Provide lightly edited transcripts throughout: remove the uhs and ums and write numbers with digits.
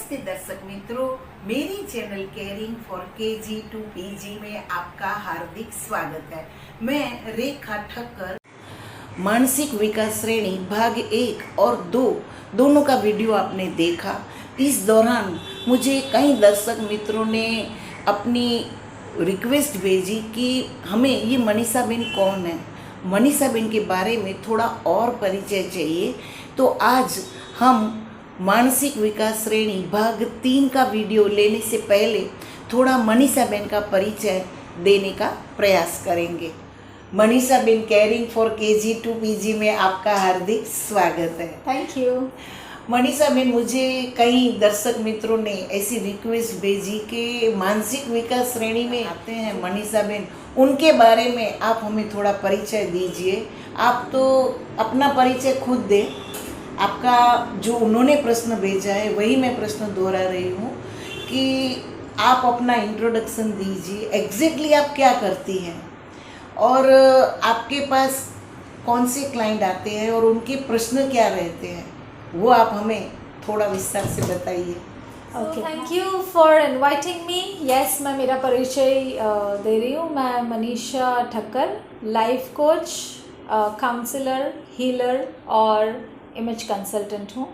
नमस्ते दर्शक मित्रों, मेरी channel caring for KG to PG में आपका हार्दिक स्वागत है। मैं रेखा ठक्कर। मानसिक विकास श्रेणी भाग 1 और 2 दोनों का वीडियो आपने देखा। इस दौरान मुझे कई दर्शक मित्रों ने अपनी रिक्वेस्ट भेजी कि हमें ये मनीषा बेन कौन है, मनीषा बेन के बारे में थोड़ा और परिचय चाहिए। तो आज हम मानसिक विकास श्रेणी भाग 3 का वीडियो लेने से पहले थोड़ा मनीषा बेन का परिचय देने का प्रयास करेंगे। Manisha ben, caring for KG to PG में आपका हार्दिक स्वागत है। Thank you. मनीषा बेन, मुझे कई दर्शक मित्रों ने ऐसी रिक्वेस्ट भेजी कि मानसिक विकास श्रेणी में आते हैं मनीषा बेन, उनके बारे में आप हमें थोड़ा परिचय दीजिए। आप तो अपना परिचय खुद दें। आपका जो उन्होंने प्रश्न भेजा है वही मैं प्रश्न दोहरा रही हूँ कि आप अपना इंट्रोडक्शन दीजिए। एग्जैक्टली आप क्या करती हैं और आपके पास कौन से क्लाइंट आते हैं और उनके प्रश्न क्या रहते हैं, वो आप हमें थोड़ा विस्तार से बताइए। Okay, thank you for inviting me. Yes, मैं मेरा परिचय दे रही हूँ। मैं Manisha Thakkar, life coach, counsellor, healer और इमेज कंसल्टेंट हूँ।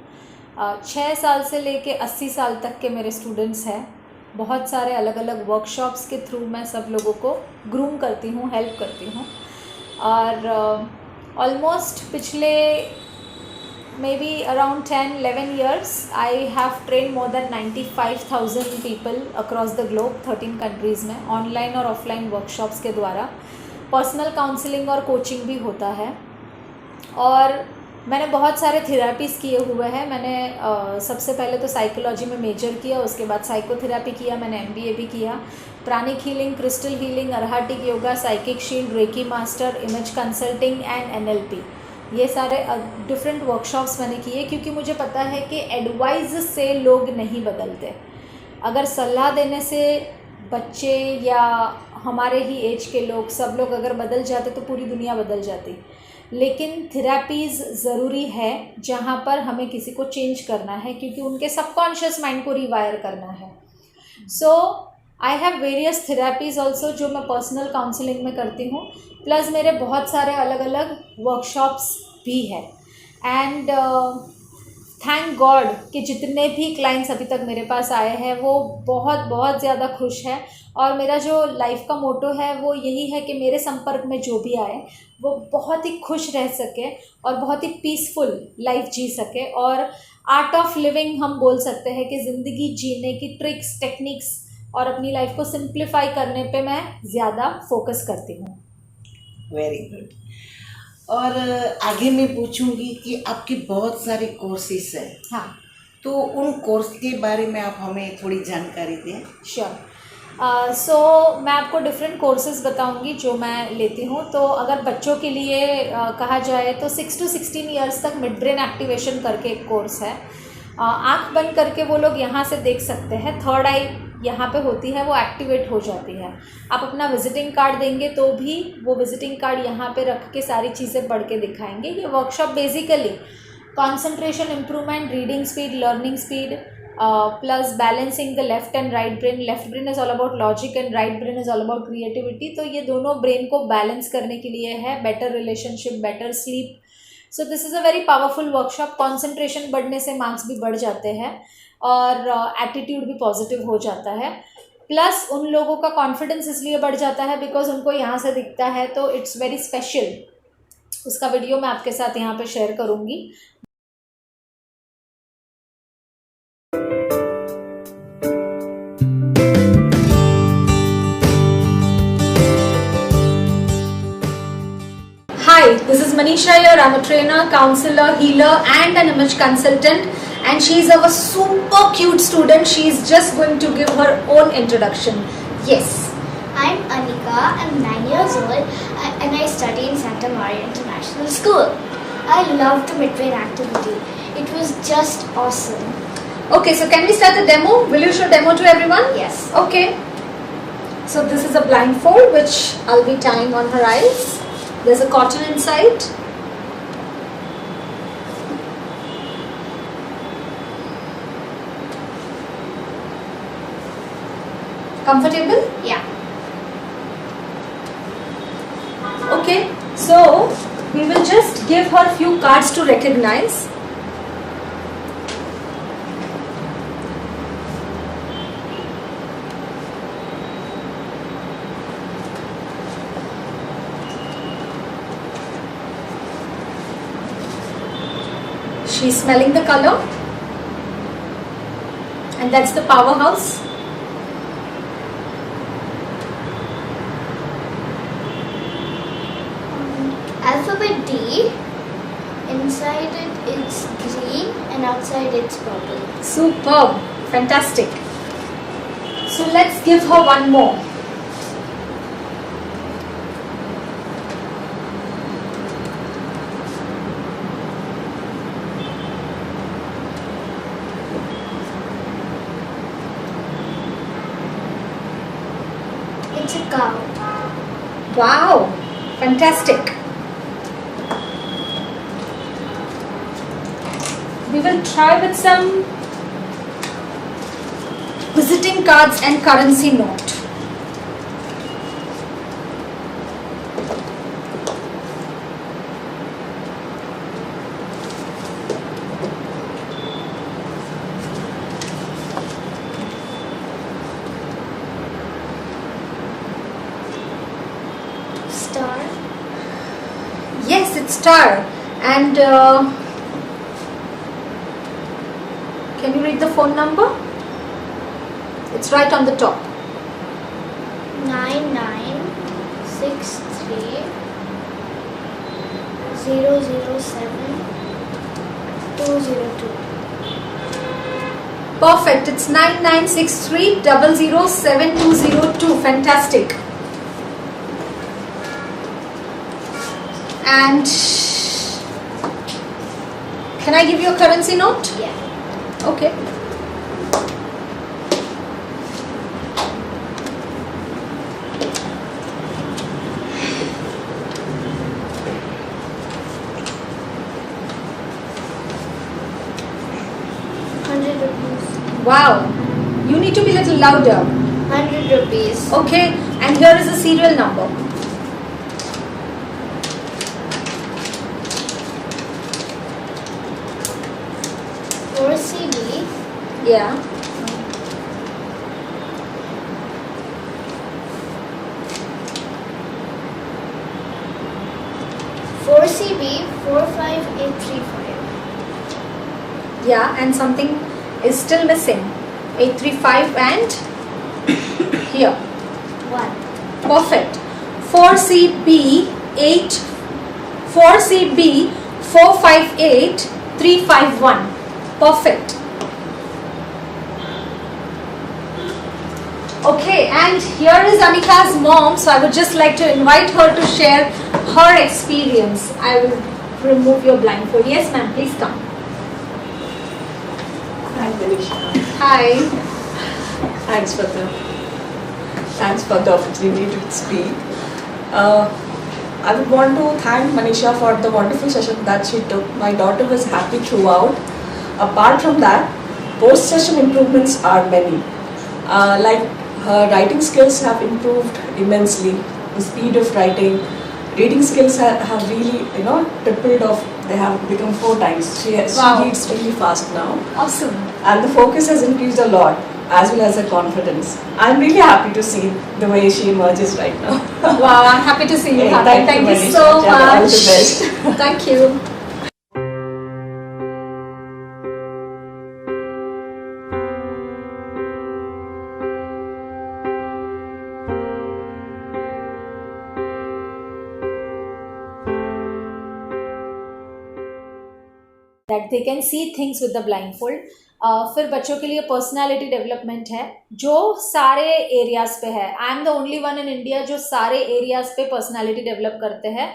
6 साल से लेके 80 साल तक के मेरे स्टूडेंट्स हैं। बहुत सारे अलग अलग वर्कशॉप्स के थ्रू मैं सब लोगों को ग्रूम करती हूँ, हेल्प करती हूँ। और ऑलमोस्ट पिछले may be around 10-11 years I have trained more than 95,000 people across the globe, 13 countries में, ऑनलाइन और ऑफलाइन वर्कशॉप्स के द्वारा। पर्सनल काउंसलिंग और कोचिंग भी होता है। और मैंने बहुत सारे थेरापीज़ किए हुए हैं। मैंने सबसे पहले तो साइकोलॉजी में मेजर किया, उसके बाद साइकोथेरापी किया, मैंने MBA भी किया। Pranic healing, crystal healing, arhatic yoga, psychic shield, reiki master, image consulting and NLP, ये सारे डिफरेंट वर्कशॉप्स मैंने किए, क्योंकि मुझे पता है कि एडवाइस से लोग नहीं बदलते। अगर सलाह देने से बच्चे या हमारे ही एज के लोग, सब लोग अगर बदल जाते तो पूरी दुनिया बदल जाती। लेकिन थेरापीज़ ज़रूरी है जहाँ पर हमें किसी को चेंज करना है, क्योंकि उनके सबकॉन्शियस माइंड को रिवायर करना है। So I have various थेरापीज़ also जो मैं पर्सनल काउंसलिंग में करती हूँ, प्लस मेरे बहुत सारे अलग अलग वर्कशॉप्स भी है। एंड थैंक गॉड कि जितने भी क्लाइंट्स अभी तक मेरे पास आए हैं वो बहुत ज़्यादा खुश हैं। और मेरा जो लाइफ का मोटो है वो यही है कि मेरे संपर्क में जो भी आए वो बहुत ही खुश रह सके और बहुत ही पीसफुल लाइफ जी सके। और आर्ट ऑफ लिविंग हम बोल सकते हैं कि ज़िंदगी जीने की ट्रिक्स, टेक्निक्स और अपनी लाइफ को सिंप्लीफाई करने पे मैं ज़्यादा फोकस करती हूँ। Very good. और आगे मैं पूछूंगी कि आपके बहुत सारे कोर्सेस हैं। हाँ, तो उन कोर्स के बारे में आप हमें थोड़ी जानकारी दें। श्योर। सो मैं आपको डिफरेंट कोर्सेज बताऊंगी जो मैं लेती हूँ। तो अगर बच्चों के लिए कहा जाए तो 6 to 16 years तक मिड ब्रेन एक्टिवेशन करके एक कोर्स है। आँख बंद करके वो लोग यहाँ से देख सकते हैं, थर्ड आई यहाँ पे होती है, वो एक्टिवेट हो जाती है। आप अपना विजिटिंग कार्ड देंगे तो भी वो विजिटिंग कार्ड यहाँ पे रख के सारी चीज़ें पढ़ के दिखाएंगे। ये workshop basically concentration improvement, reading speed, learning speed, plus balancing the left and right brain. Left brain is all about logic and right brain is all about creativity. तो ये दोनों ब्रेन को बैलेंस करने के लिए है। Better relationship, better sleep. So this is a very powerful workshop. Concentration बढ़ने से मार्क्स भी बढ़ जाते हैं और एटीट्यूड भी पॉजिटिव हो जाता है। प्लस उन लोगों का कॉन्फिडेंस इसलिए बढ़ जाता है बिकॉज उनको यहाँ से दिखता है, तो इट्स वेरी स्पेशल। उसका वीडियो मैं आपके साथ यहाँ पे शेयर करूँगी। Hi, this is Manisha here. I'm a trainer, counselor, healer and an image consultant, and she's our super cute student. She's just going to give her own introduction. Yes. I'm Anika. I'm 9 years old and I study in Santa Maria International School. I love the midbrain activity. It was just awesome. Okay, so can we start the demo? Will you show demo to everyone? Yes. Okay. So this is a blindfold which I'll be tying on her eyes. There's a cotton inside. Comfortable? Yeah. Okay, so we will just give her few cards to recognize. She's smelling the color, and that's the powerhouse. Alphabet D. Inside it's green and outside it's purple. Superb, fantastic. So let's give her one more. It's a cow. Wow, fantastic. We will try with some visiting cards and currency note. Star. Yes, it's star. And can you read the phone number? It's right on the top. 9963 007 202. Perfect. It's 9963 007 Fantastic. And can I give you a currency note? Yeah. Okay. ₹100. Wow. You need to be a little louder. ₹100. Okay. And here is the serial number. For CB. Yeah. For CB 45835. Yeah. And something is still missing. 835 and here. 1. Perfect. 4CB 458 351. Perfect. Okay, and here is Anika's mom, so I would just like to invite her to share her experience. I will remove your blindfold. Yes, ma'am, please come. Hi, Manisha. Hi. Thanks for the opportunity to speak. I would want to thank Manisha for the wonderful session that she took. My daughter was happy throughout. Apart from that, post-session improvements are many. Like her writing skills have improved immensely. The speed of writing, reading skills have really, tripled off. They have become 4 times. She Wow. reads really fast now. Awesome. And the focus has increased a lot, as well as her confidence. I'm really happy to see the way she emerges right now. Wow, I'm happy to see you Hey, happy. Thank you Manisha. so Yeah, all much. the best. Thank you. That they can see things with the blindfold. फिर बच्चों के लिए personality development है जो सारे areas पे है. I am the only one in India जो सारे एरियाज पे पर्सनालिटी डेवलप करते हैं.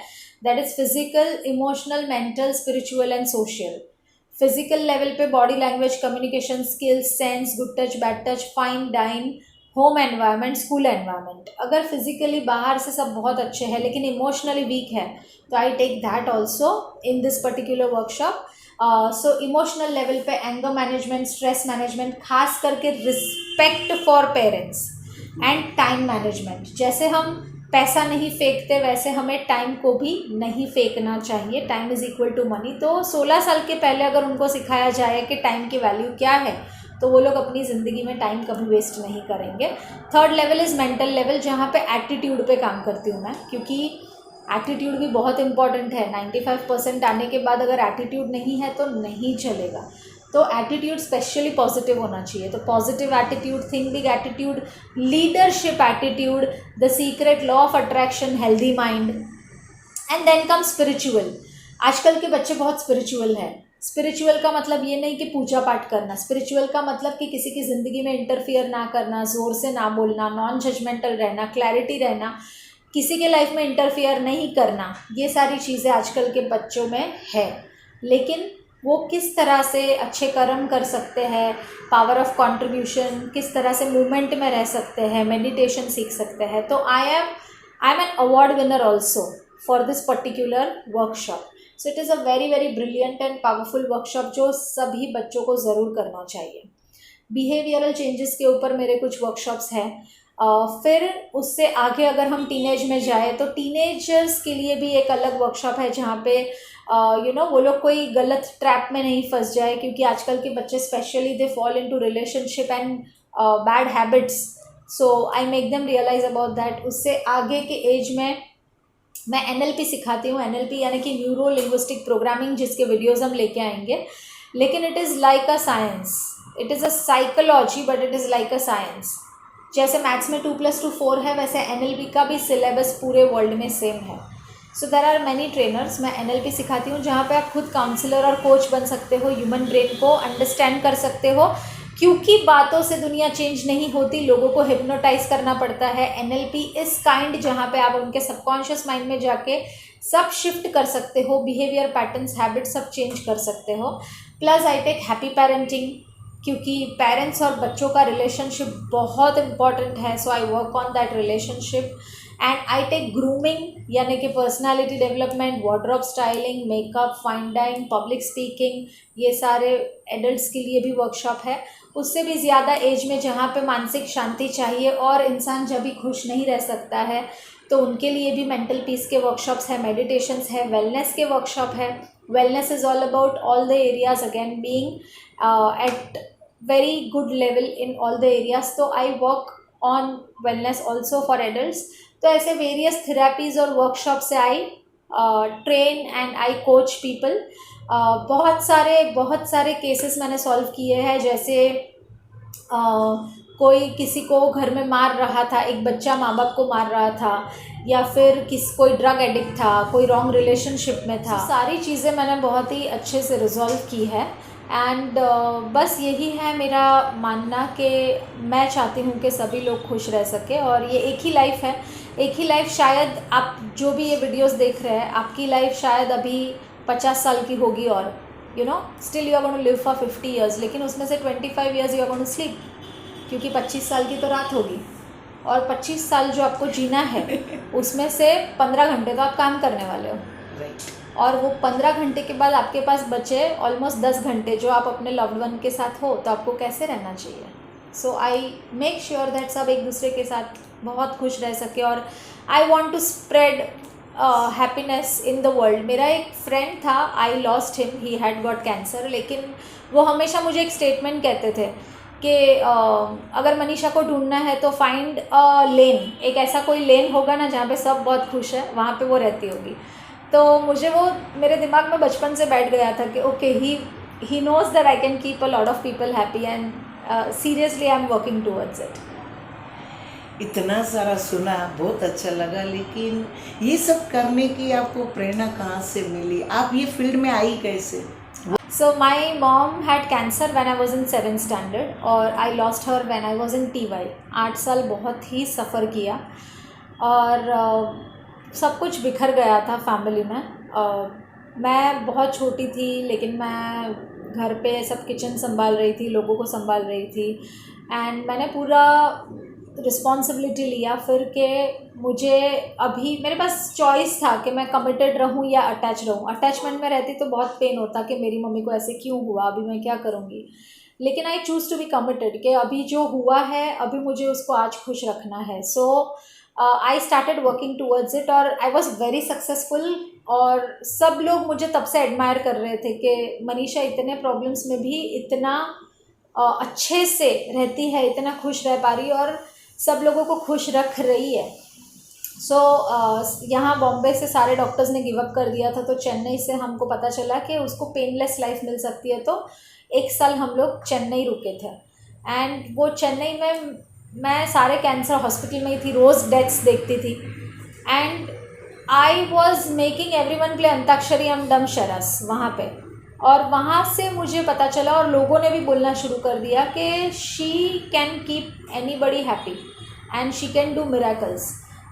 That is physical, emotional, mental, spiritual and social. Physical level पे body language, communication skills, sense, good touch, bad touch, fine dine, home environment, school environment. अगर physically बाहर से सब बहुत अच्छे हैं लेकिन इमोशनली वीक है तो I take that also in this particular workshop. So emotional level पे एंगर मैनेजमेंट, स्ट्रेस मैनेजमेंट, खास करके respect for parents. And time management. जैसे हम पैसा नहीं फेंकते वैसे हमें टाइम को भी नहीं फेंकना चाहिए। Time is equal to money. तो 16 साल के पहले अगर उनको सिखाया जाए कि टाइम की वैल्यू क्या है तो वो लोग अपनी ज़िंदगी में टाइम कभी वेस्ट नहीं करेंगे। Third level is mental level, जहाँ पे एटीट्यूड पे काम करती हूँ मैं, क्योंकि एटीट्यूड भी बहुत इंपॉर्टेंट है। 95% आने के बाद अगर एटीट्यूड नहीं है तो नहीं चलेगा। तो एटीट्यूड स्पेशली पॉजिटिव होना चाहिए। तो positive attitude, think big attitude, leadership attitude, the secret law of attraction, healthy mind, and then come spiritual. आजकल के बच्चे बहुत स्पिरिचुअल हैं। स्पिरिचुअल का मतलब ये नहीं कि पूजा पाठ करना। स्पिरिचुअल का मतलब कि किसी की ज़िंदगी में इंटरफियर ना करना, ज़ोर से ना बोलना, नॉन जजमेंटल रहना, क्लैरिटी रहना, किसी के लाइफ में इंटरफियर नहीं करना। ये सारी चीज़ें आजकल के बच्चों में है। लेकिन वो किस तरह से अच्छे कर्म कर सकते हैं, पावर ऑफ कंट्रीब्यूशन, किस तरह से मूवमेंट में रह सकते हैं, मेडिटेशन सीख सकते हैं। तो I am an award winner also for this particular workshop. So it is a very very brilliant and powerful workshop जो सभी बच्चों को ज़रूर करना चाहिए। बिहेवियरल चेंजेस के ऊपर मेरे कुछ वर्कशॉप्स हैं। फिर उससे आगे अगर हम टीनेज में जाए तो टीनेजर्स के लिए भी एक अलग वर्कशॉप है, जहाँ पे वो लोग कोई गलत ट्रैप में नहीं फंस जाए, क्योंकि आजकल के बच्चे specially they fall into relationship and bad habits. So I make them realise about that. उससे आगे के एज में मैं NLP सिखाती हूँ। NLP यानी कि न्यूरो लिंग्विस्टिक प्रोग्रामिंग, जिसके वीडियोज़ हम लेके आएंगे। लेकिन it is like a science, it is a psychology, but it is like a science. जैसे मैथ्स में 2+2 4 है, वैसे NLP का भी सिलेबस पूरे वर्ल्ड में सेम है। So there are many trainers. मैं NLP सिखाती हूँ जहाँ पे आप खुद काउंसलर और कोच बन सकते हो, ह्यूमन ब्रेन को अंडरस्टैंड कर सकते हो, क्योंकि बातों से दुनिया चेंज नहीं होती, लोगों को हिप्नोटाइज करना पड़ता है। NLP इस काइंड जहाँ पे आप उनके सबकॉन्शियस माइंड में जाके सब शिफ्ट कर सकते हो, बिहेवियर पैटर्न्स, हैबिट्स सब चेंज कर सकते हो। Plus I take happy parenting, क्योंकि पेरेंट्स और बच्चों का रिलेशनशिप बहुत इंपॉर्टेंट है। So I work on that relationship. And I take grooming, यानी कि personality development, wardrobe styling, makeup, fine dine, public speaking, ये सारे एडल्ट्स के लिए भी वर्कशॉप है। उससे भी ज़्यादा एज में जहाँ पे मानसिक शांति चाहिए और इंसान जब भी खुश नहीं रह सकता है, तो उनके लिए भी मेंटल पीस के वर्कशॉप्स है, मेडिटेशंस है, वेलनेस के वर्कशॉप है। Wellness is all about all the areas, again being at very good level in all the areas. So I work on wellness also for adults. तो ऐसे various therapies और workshops से I train and I coach people. बहुत सारे cases मैंने solve किए हैं। जैसे कोई किसी को घर में मार रहा था, एक बच्चा माँ बाप को मार रहा था, या फिर कोई ड्रग एडिक्ट था, कोई रॉन्ग रिलेशनशिप में था। सारी चीज़ें मैंने बहुत ही अच्छे से रिजॉल्व की है। एंड बस यही है मेरा मानना कि मैं चाहती हूँ कि सभी लोग खुश रह सके। और ये एक ही लाइफ है, एक ही लाइफ। शायद आप जो भी ये वीडियोस देख रहे हैं, आपकी लाइफ शायद अभी 50 साल की होगी और still you are going to live for 50 years, लेकिन उसमें से 25 years you are going to sleep, क्योंकि 25 साल की तो रात होगी और 25 साल जो आपको जीना है उसमें से 15 घंटे तो आप काम करने वाले हो। और वो 15 घंटे के बाद आपके पास बचे ऑलमोस्ट 10 घंटे जो आप अपने लव्ड वन के साथ हो, तो आपको कैसे रहना चाहिए। सो आई मेक श्योर दैट सब एक दूसरे के साथ बहुत खुश रह सके। और I want to spread happiness in the world. मेरा एक फ्रेंड था, I lost him, he had got cancer, लेकिन वो हमेशा मुझे एक स्टेटमेंट कहते थे कि अगर मनीषा को ढूंढना है तो फाइंड अ लेन, एक ऐसा कोई लेन होगा ना जहाँ पे सब बहुत खुश है, वहाँ पे वो रहती होगी। तो मुझे वो मेरे दिमाग में बचपन से बैठ गया था कि okay, he knows that I can keep a lot of people happy and seriously I am working towards it. इतना सारा सुना, बहुत अच्छा लगा, लेकिन ये सब करने की आपको प्रेरणा कहाँ से मिली? आप ये फील्ड में आई कैसे? So my mom had cancer when I was in 7th standard और I lost her when I was in TY। 8 साल बहुत ही सफ़र किया और सब कुछ बिखर गया था फैमिली में। मैं बहुत छोटी थी, लेकिन मैं घर पे सब किचन संभाल रही थी, लोगों को संभाल रही थी, एंड मैंने पूरा रिस्पॉन्सिबिलिटी लिया फिर कि मुझे अभी मेरे पास चॉइस था कि मैं कमिटेड रहूं या अटैच रहूं। अटैचमेंट में रहती तो बहुत पेन होता कि मेरी मम्मी को ऐसे क्यों हुआ, अभी मैं क्या करूंगी। लेकिन I choose to be committed कि अभी जो हुआ है अभी मुझे उसको आज खुश रखना है. So I started working towards it और आई वॉज वेरी सक्सेसफुल. और सब लोग मुझे तब से एडमायर कर रहे थे कि मनीषा इतने प्रॉब्लम्स में भी इतना अच्छे से रहती है, इतना खुश रह पा रही है और सब लोगों को खुश रख रही है. सो यहाँ बॉम्बे से सारे डॉक्टर्स ने गिव अप कर दिया था, तो चेन्नई से हमको पता चला कि उसको पेनलेस लाइफ मिल सकती है. तो 1 साल हम लोग चेन्नई रुके थे. एंड वो चेन्नई में मैं सारे कैंसर हॉस्पिटल में ही थी, रोज़ डेथ्स देखती थी. And I was making every one play antakshari एम डम शरस वहाँ पे. और वहाँ से मुझे पता चला और लोगों ने भी बोलना शुरू कर दिया कि she can keep anybody happy and she can do miracles.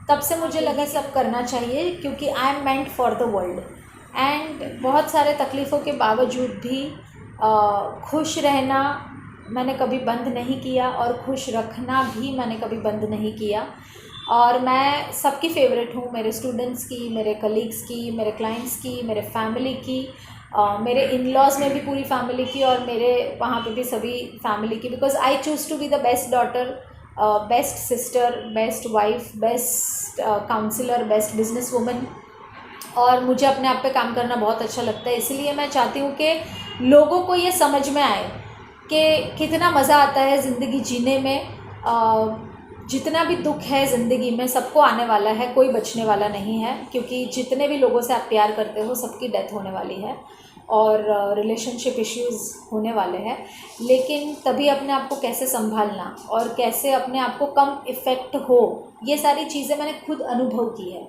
तब से मुझे लगा सब करना चाहिए क्योंकि I am meant for the world. And बहुत सारे तकलीफ़ों के बावजूद भी खुश रहना मैंने कभी बंद नहीं किया और खुश रखना भी मैंने कभी बंद नहीं किया. और मैं सबकी फेवरेट हूँ, मेरे स्टूडेंट्स की, मेरे कलीग्स की, मेरे क्लाइंट्स की, मेरे फैमिली की, मेरे इन लॉज में भी पूरी फैमिली की और मेरे वहाँ पे भी सभी फैमिली की. Because I choose to be the best daughter, best sister, best wife, best counsellor, best business woman. और मुझे अपने आप पे काम करना बहुत अच्छा लगता है. इसीलिए मैं चाहती हूँ कि लोगों को ये समझ में आए कि कितना मज़ा आता है ज़िंदगी जीने में. जितना भी दुख है ज़िंदगी में सबको आने वाला है, कोई बचने वाला नहीं है. क्योंकि जितने भी लोगों से आप प्यार करते हो सबकी डेथ होने वाली है और रिलेशनशिप इश्यूज़ होने वाले हैं. लेकिन तभी अपने आप को कैसे संभालना और कैसे अपने आप को कम इफ़ेक्ट हो, ये सारी चीज़ें मैंने खुद अनुभव की है.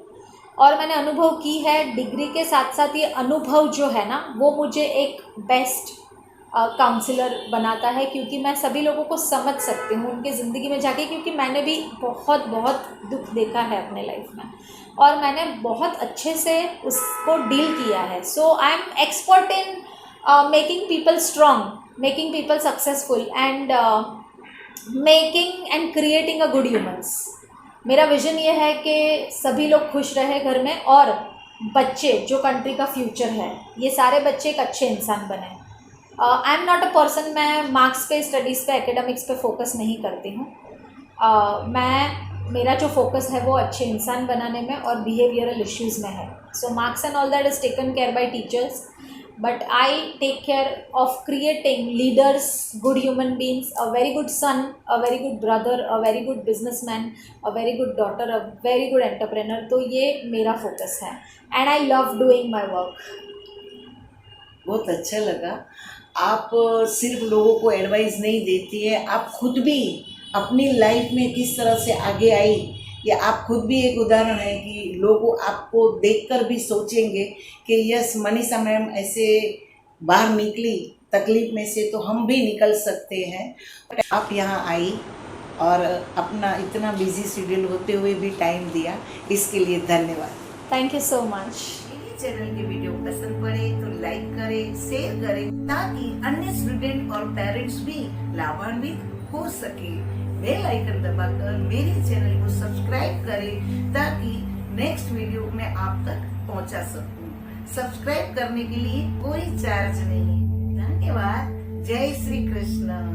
और मैंने अनुभव की है डिग्री के साथ साथ. ये अनुभव जो है ना वो मुझे एक बेस्ट काउंसलर बनाता है क्योंकि मैं सभी लोगों को समझ सकती हूँ उनके ज़िंदगी में जाके. क्योंकि मैंने भी बहुत बहुत दुख देखा है अपने लाइफ में और मैंने बहुत अच्छे से उसको डील किया है. So I am expert in making people strong, making people successful and making and creating a good humans. मेरा विज़न ये है कि सभी लोग खुश रहे घर में और बच्चे जो कंट्री का फ्यूचर है ये सारे बच्चे एक अच्छे इंसान बने. I am not a person, मैं मार्क्स पे, स्टडीज़ पे, एकेडमिक्स पे फोकस नहीं करती हूँ. मेरा जो फोकस है वो अच्छे इंसान बनाने में और बिहेवियरल इश्यूज़ में है. So marks and all that is taken care by teachers, but I take care of creating leaders, good human beings, a very good son, a very good brother, a very good businessman, a very good daughter, a very good entrepreneur. तो ये मेरा focus है and I love doing my work. बहुत अच्छा लगा. आप सिर्फ लोगों को एडवाइस नहीं देती है, आप खुद भी अपनी लाइफ में किस तरह से आगे आई, ये आप खुद भी एक उदाहरण है कि लोग आपको देखकर भी सोचेंगे कि यस मनीषा मैम ऐसे बाहर निकली तकलीफ में से तो हम भी निकल सकते हैं. आप यहाँ आई और अपना इतना बिजी शेड्यूल होते हुए भी टाइम दिया, इसके लिए धन्यवाद. Thank you so much. Channel की वीडियो पसंद पड़े तो लाइक करें, शेयर करें ताकि अन्य स्टूडेंट और पेरेंट्स भी लाभान्वित हो सके. बेल आइकन दबाकर मेरे चैनल को सब्सक्राइब करें ताकि नेक्स्ट वीडियो मैं आप तक पहुंचा सकूं. सब्सक्राइब करने के लिए कोई चार्ज नहीं. धन्यवाद. जय श्री कृष्ण.